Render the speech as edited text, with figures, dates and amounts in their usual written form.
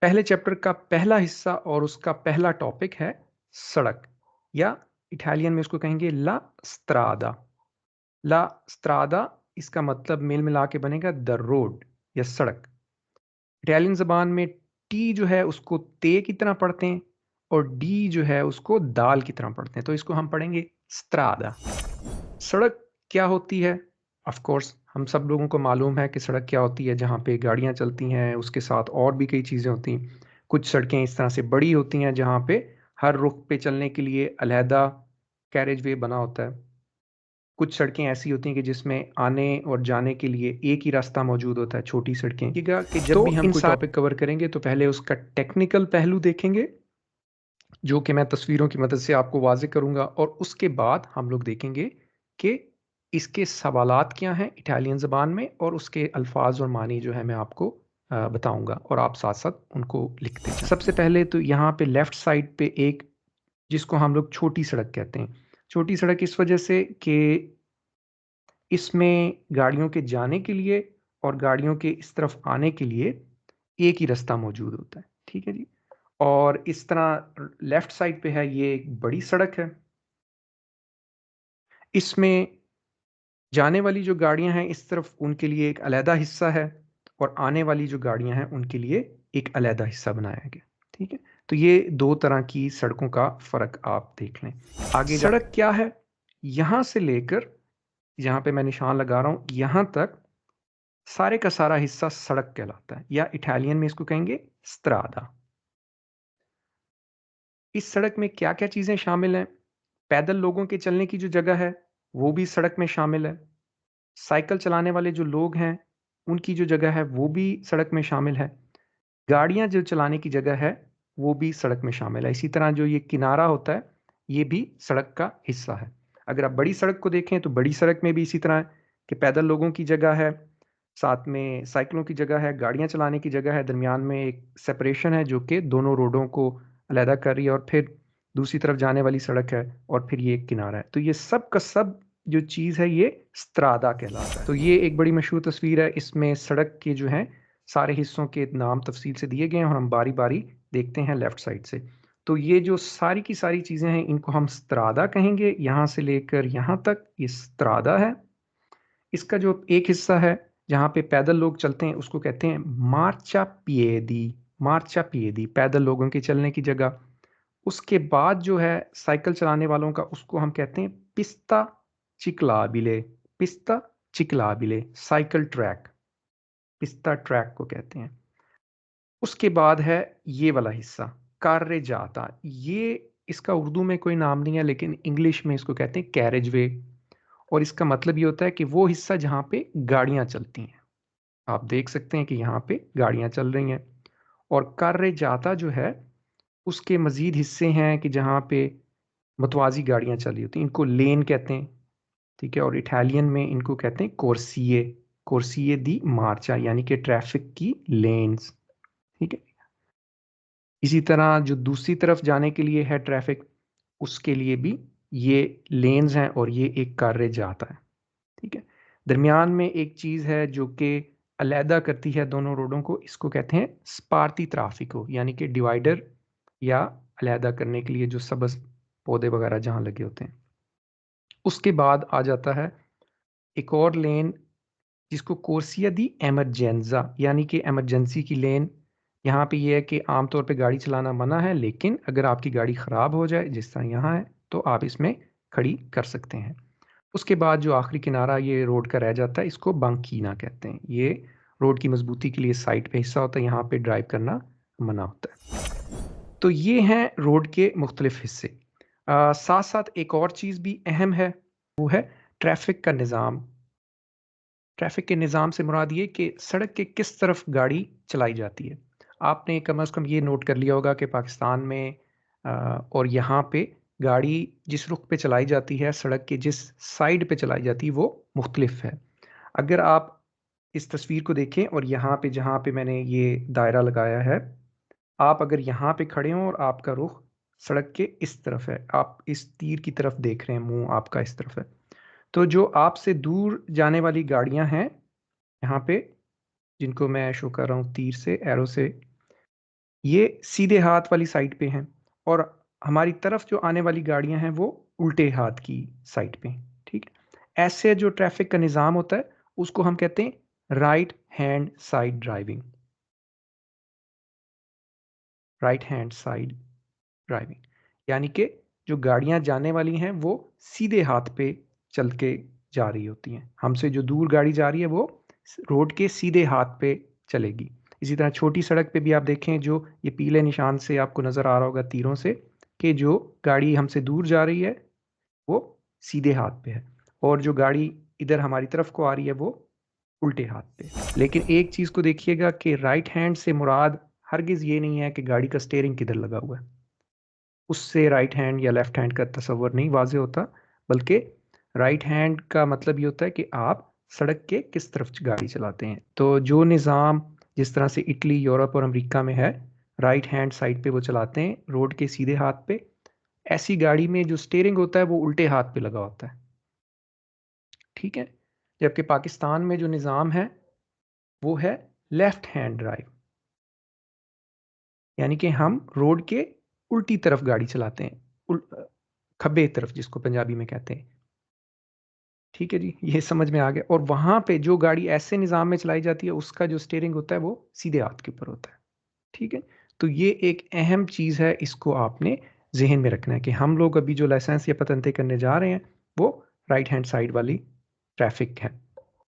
पहले चैप्टर का पहला हिस्सा और उसका पहला टॉपिक है सड़क, या इटालियन में उसको कहेंगे ला स्त्रादा। ला स्त्रादा इसका मतलब मेल मिला के बनेगा द रोड या सड़क। इटालियन ज़बान में टी जो है उसको ते की तरह पढ़ते हैं और डी जो है उसको दाल की तरह पढ़ते हैं, तो इसको हम पढ़ेंगे स्त्रादा। सड़क क्या होती है? ऑफ कोर्स हम सब लोगों को मालूम है कि सड़क क्या होती है, जहाँ पे गाड़ियाँ चलती हैं, उसके साथ और भी कई चीज़ें होती हैं। कुछ सड़कें इस तरह से बड़ी होती हैं जहाँ पे हर रुख पे चलने के लिए अलहदा कैरेज वे बना होता है। कुछ सड़कें ऐसी होती हैं कि जिसमें आने और जाने के लिए एक ही रास्ता मौजूद होता है, छोटी सड़कें। कि जब भी हम कोई टॉपिक कवर करेंगे तो पहले उसका टेक्निकल पहलू देखेंगे, जो कि मैं तस्वीरों की मदद से आपको वाज़ेह करूँगा, और उसके बाद हम लोग देखेंगे कि इसके सवालात क्या हैं इटालियन ज़बान में, और उसके अल्फ़ाज़ और मानी जो है मैं आपको बताऊँगा और आप साथ-साथ उनको लिखते जाएँ। सबसे पहले तो यहाँ पे लेफ़्ट साइड पे एक, जिसको हम लोग छोटी सड़क कहते हैं। छोटी सड़क इस वजह से कि इसमें गाड़ियों के जाने के लिए और गाड़ियों के इस तरफ आने के लिए एक ही रास्ता मौजूद होता है। ठीक है जी? और इस तरह लेफ्ट साइड पे है, ये एक बड़ी सड़क है। इसमें जाने वाली जो गाड़ियां हैं इस तरफ, उनके लिए एक अलहदा हिस्सा है, और आने वाली जो गाड़ियां हैं उनके लिए एक अलहदा हिस्सा बनाया गया। ठीक है, तो ये दो तरह की सड़कों का फ़र्क आप देख लें। आगे सड़क क्या है? यहाँ से लेकर जहाँ पे मैं निशान लगा रहा हूँ यहाँ तक सारे का सारा हिस्सा सड़क कहलाता है, या इटालियन में इसको कहेंगे स्त्रादा। इस सड़क में क्या-क्या चीज़ें शामिल हैं? पैदल लोगों के चलने की जो जगह है, वो भी सड़क में शामिल है। साइकिल चलाने वाले जो लोग हैं, उनकी जो जगह है, वो भी सड़क में शामिल है। गाड़ियाँ जो चलाने की जगह है, वो भी सड़क में शामिल है। इसी तरह जो ये किनारा होता है, ये भी सड़क का हिस्सा है। अगर आप बड़ी सड़क को देखें, तो बड़ी सड़क में भी इसी तरह है कि पैदल लोगों की जगह है, साथ में साइकिलों की जगह है, गाड़ियाँ चलाने की जगह है, दरमियान में एक सेपरेशन है जो कि दोनों रोडों को अलहदा कर रही है, और फिर दूसरी तरफ जाने वाली सड़क है, और फिर ये एक किनारा है। तो ये सब का सब जो चीज़ है, ये स्त्रादा कहलाता है। तो ये एक बड़ी मशहूर तस्वीर है। इसमें सड़क के जो हैं सारे हिस्सों के नाम तफसील से दिए गए हैं, और हम बारी-बारी देखते हैं लेफ्ट साइड से। तो ये जो सारी की सारी चीज़ें हैं, इनको हम स्त्रादा कहेंगे। यहाँ से लेकर यहाँ तक ये स्त्रादा है। इसका जो एक हिस्सा है जहाँ पे पैदल लोग चलते हैं, उसको कहते हैं मार्चापिएदी। मार्चापिएदी पैदल लोगों के चलने की जगह। उसके बाद जो है साइकिल चलाने वालों का, उसको हम कहते हैं पिस्ता चिक्लाबिले। पिस्ता चिक्लाबिले साइकिल ट्रैक, पिस्ता ट्रैक को कहते हैं। उसके बाद है ये वाला हिस्सा, कार्रे जाता। ये, इसका उर्दू में कोई नाम नहीं है, लेकिन इंग्लिश में इसको कहते हैं कैरेज वे, और इसका मतलब ये होता है कि वो हिस्सा जहाँ पे गाड़ियाँ चलती हैं। आप देख सकते हैं कि यहाँ पे गाड़ियाँ चल रही हैं। और कार्रे जाता जो है, उसके मज़ीद हिस्से हैं कि जहाँ पे मतवाज़ी गाड़ियाँ चल रही होती हैं, इनको लेन कहते हैं। ठीक है, और इटालियन में इनको कहते हैं कोर्सिए। कोर्सिए दी मार्चा, यानी कि ट्रैफिक की लेन्स। ठीक है, इसी तरह जो दूसरी तरफ जाने के लिए है ट्रैफिक, उसके लिए भी ये लेन्स हैं, और ये एक कार्य जाता है। ठीक है, दरमियान में एक चीज़ है जो कि अलहदा करती है दोनों रोडों को, इसको कहते हैं स्पार्ती ट्राफिको, यानी कि डिवाइडर, या अलहदा करने के लिए जो सब्ज़ पौधे वगैरह जहाँ लगे होते हैं। उसके बाद आ जाता है एक और लेन, जिसको कोर्सिया दी एमरजेंजा, यानी कि इमरजेंसी की लेन। यहाँ पे ये है कि आमतौर पे गाड़ी चलाना मना है, लेकिन अगर आपकी गाड़ी ख़राब हो जाए जिस तरह यहाँ है, तो आप इसमें खड़ी कर सकते हैं। उसके बाद जो आखिरी किनारा ये रोड का रह जाता है, इसको बांकीना कहते हैं। ये रोड की मजबूती के लिए साइड पे हिस्सा होता है, यहाँ पे ड्राइव करना मना होता है। तो ये हैं रोड के मुख्तलिफ हिस्से। साथ साथ एक और चीज़ भी अहम है, वो है ट्रैफिक का निज़ाम। ट्रैफिक के निज़ाम से मुराद ये कि सड़क के किस तरफ गाड़ी चलाई जाती है। आपने कम से कम ये नोट कर लिया होगा कि पाकिस्तान में और यहाँ पे गाड़ी जिस रुख पे चलाई जाती है, सड़क के जिस साइड पे चलाई जाती है, वो मुख्तलिफ है। अगर आप इस तस्वीर को देखें, और यहाँ पे जहाँ पे मैंने ये दायरा लगाया है, आप अगर यहाँ पे खड़े हों और आपका रुख सड़क के इस तरफ है, आप इस तीर की तरफ देख रहे हैं, मुंह आपका इस तरफ है, तो जो आपसे दूर जाने वाली गाड़ियां हैं यहाँ पे, जिनको मैं शो कर रहा हूँ तीर से, एरो से, ये सीधे हाथ वाली साइड पे हैं और हमारी तरफ जो आने वाली गाड़ियां हैं वो उल्टे हाथ की साइड पे हैं, ठीक है। ऐसे जो ट्रैफिक का निज़ाम होता है उसको हम कहते हैं right hand side driving. Right hand side driving यानी कि जो गाड़ियां जाने वाली हैं वो सीधे हाथ पे चल के जा रही होती हैं। हमसे जो दूर गाड़ी जा रही है वो रोड के सीधे हाथ पे चलेगी। इसी तरह छोटी सड़क पे भी आप देखें, जो ये पीले निशान से आपको नज़र आ रहा होगा तीरों से, कि जो गाड़ी हमसे दूर जा रही है वो सीधे हाथ पे है और जो गाड़ी इधर हमारी तरफ को आ रही है वो उल्टे हाथ पे। लेकिन एक चीज़ को देखिएगा कि राइट हैंड से मुराद हरगिज़ ये नहीं है कि गाड़ी का स्टीयरिंग किधर लगा हुआ है। उससे राइट हैंड या लेफ्ट हैंड का तस्वर नहीं वाज़े होता, बल्कि राइट हैंड का मतलब ये होता है कि आप सड़क के किस तरफ गाड़ी चलाते हैं। तो जो निज़ाम जिस तरह से इटली, यूरोप और अमेरिका में है, राइट हैंड साइड पे वो चलाते हैं रोड के सीधे हाथ पे। ऐसी गाड़ी में जो स्टीयरिंग होता है वो उल्टे हाथ पे लगा होता है, ठीक है। जबकि पाकिस्तान में जो निज़ाम है वो है लेफ्ट हैंड ड्राइव, यानी कि हम रोड के उल्टी तरफ गाड़ी चलाते हैं, खब्बे तरफ जिसको पंजाबी में कहते हैं। ठीक है जी, ये समझ में आ गया। और वहां पे जो गाड़ी ऐसे निज़ाम में चलाई जाती है उसका जो स्टीयरिंग होता है वो सीधे हाथ के ऊपर होता है, ठीक है। तो ये एक अहम चीज़ है, इसको आपने जहन में रखना है कि हम लोग अभी जो लाइसेंस या पतंते करने जा रहे हैं वो राइट हैंड साइड वाली ट्रैफिक है।